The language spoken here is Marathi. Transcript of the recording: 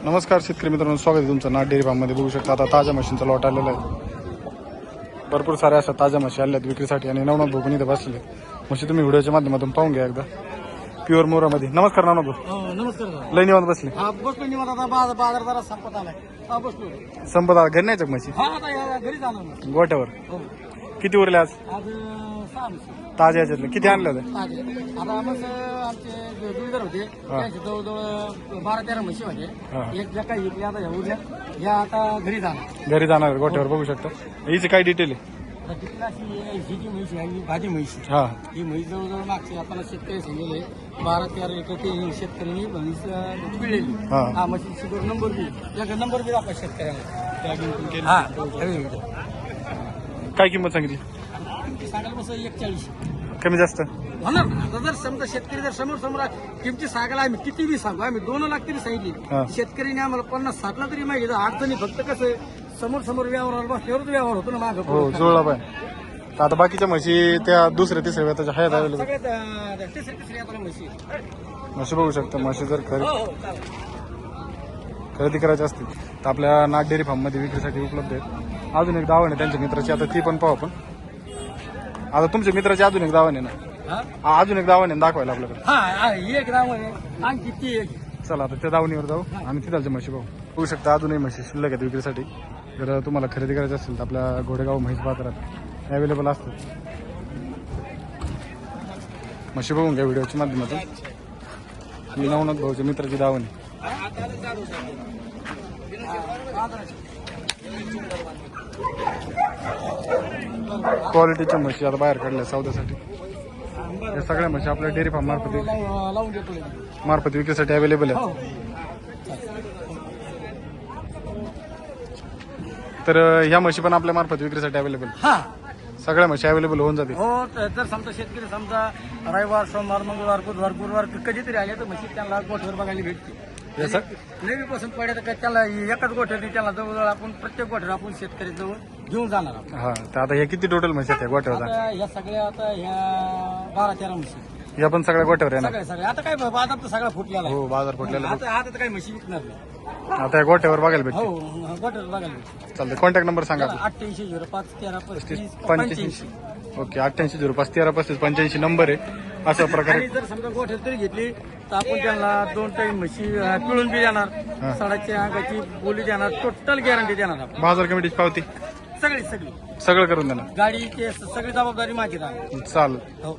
नमस्कार शेतकरी मित्रांनो, स्वागत आहे तुमचं नाट डेअरी फार्ममध्ये. बघू शकता आता ताज्या म्हशींचा लॉट आलेला आहे. भरपूर साऱ्या अशा ताज्या म्हशी आल्यात विक्रीसाठी आणि नवनाथ भाऊ पण इथे बसलेले. म्हशी तुम्ही व्हिडिओच्या माध्यमातून पाहून घ्या एकदा. प्युअर मोरामध्ये. नमस्कार नवनाथ भाऊ. नमस्कार. लय निवांत बसले. बसलो निवांत. आता बाजार जरा संपत आलाय. बसलो. संपत आला. घरी नाही म्हशी आता घरी जाणार. गोठ्यावर किती उरले आज? आज 6 म्हशी ताज्या याच्यातले किती आणले होते? आता मग आमचे जोडीदार होते त्यांचे जवळजवळ 12-13 म्हशी होते. एक जका इकली आता ह्या उरल्या. या आता घरी जाणार. घरी जाणार गोठ्यावर. बघू शकता हिची काय डिटेल आहे? ही जी म्हैस आहे ही भाजी म्हैस. हा, ही म्हैस जवळजवळ मागचे आपण शेतकरी सांगितले 12-13 लिटर ते शेतकऱ्यांनी म्हैस पिळलेली. हा म्हशीची नंबर बी नंबर बी दाखवा शेतकऱ्यांना. काय किंमत सांगितली? सांगायला बस 41. कमी जास्त होणार. आता जर समजा शेतकरी जर समोर किमती सांगायला आम्ही किती बी सांगू. आम्ही 2 लाख तरी सांगितली. शेतकऱ्याने आम्हाला 50-60 ला तरी माहिती. अडचणी फक्त कसं समोर व्यवहाराला बसल्यावरच व्यवहार होतो ना मागं. हो, जुळला पाहिजे. तर आता बाकीच्या म्हशी त्या दुसऱ्या तिसऱ्या वेताच्या आहेत अवेलेबल. सगळ्यात तिसरी आता म्हशी बघू शकता. म्हशी जर खरेदी करायची असतील तर आपल्या नाग डेअरी फार्म मध्ये विक्रीसाठी उपलब्ध आहेत. अजून एक दावण आहे त्यांच्या मित्राची, आता ती पण पाहू आपण. आता तुमच्या मित्राची अजून एक दावण आहे ना? अजून एक दावण आहे दाखवायला आपल्याकडे. एक नाव आहे आणखी ती एक. चला आता त्या दावणीवर जाऊ आणि तिथालच्या म्हशी पाहू. बघू शकता अजूनही म्हशी शिल्लक आहेत विक्रीसाठी. जर तुम्हाला खरेदी करायची असेल तर आपल्या घोडेगाव म्हैस बाजारात अवेलेबल असतात. म्हशी बघून घ्या व्हिडिओच्या माध्यमातून. मी नवनाथ भाऊच्या मित्राची दावण आहे. क्वालिटीच्या म्हशी आता बाहेर काढल्या सौद्यासाठी. या सगळ्या म्हशी आपल्या डेअरी फार्म मार्फत विक्रीसाठी अवेलेबल आहेत. तर ह्या म्हशी पण आपल्या मार्फत विक्रीसाठी अवेलेबल. सगळ्या म्हशी अवेलेबल होऊन जातील. हो, जर समजा शेतकरी समजा रविवार, सोमवार, मंगळवार, बुधवार, गुरुवार कधीतरी आले तर म्हशी त्यांना गोठ्यावर बघायला भेटते. नेहमी पसंत पडे तर त्याला एकाच गोठ्याने त्याला जवळजवळ आपण प्रत्येक गोठ्यावर आपण शेतकरी जवळ घेऊन जाणार आहोत. हा, तर आता हे किती टोटल म्हशी आहेत गोठ्यावर? ह्या सगळ्या आता ह्या 12-13 म्हशी. या पण सगळ्या गोठ्यावर आहे ना? सगळे आता काय बाजार तर सगळा फुटलेला आहे. हो, बाजार फुटलेला. आता तर काही म्हशी विकणार नाही. आता या गोठ्यावर बघायला भेटते. हो, गोठ्यावर बघायला भेटते. चालतंय. कॉन्टॅक्ट नंबर सांगा. 8805133585. ओके, 8805133585 नंबर आहे. अशा प्रकारे जर समजा गोठ्यात तरी घेतली तर आपण त्यांना 2 टाईम म्हशी पिळून बी देणार, सडाची अंगाची बोली देणार, टोटल गॅरंटी देणार आपण. बाजार कमिटीची पावती सगळी सगळं करून देणार. गाडीची सगळी जबाबदारी माझी राहणार. चालेल. हो.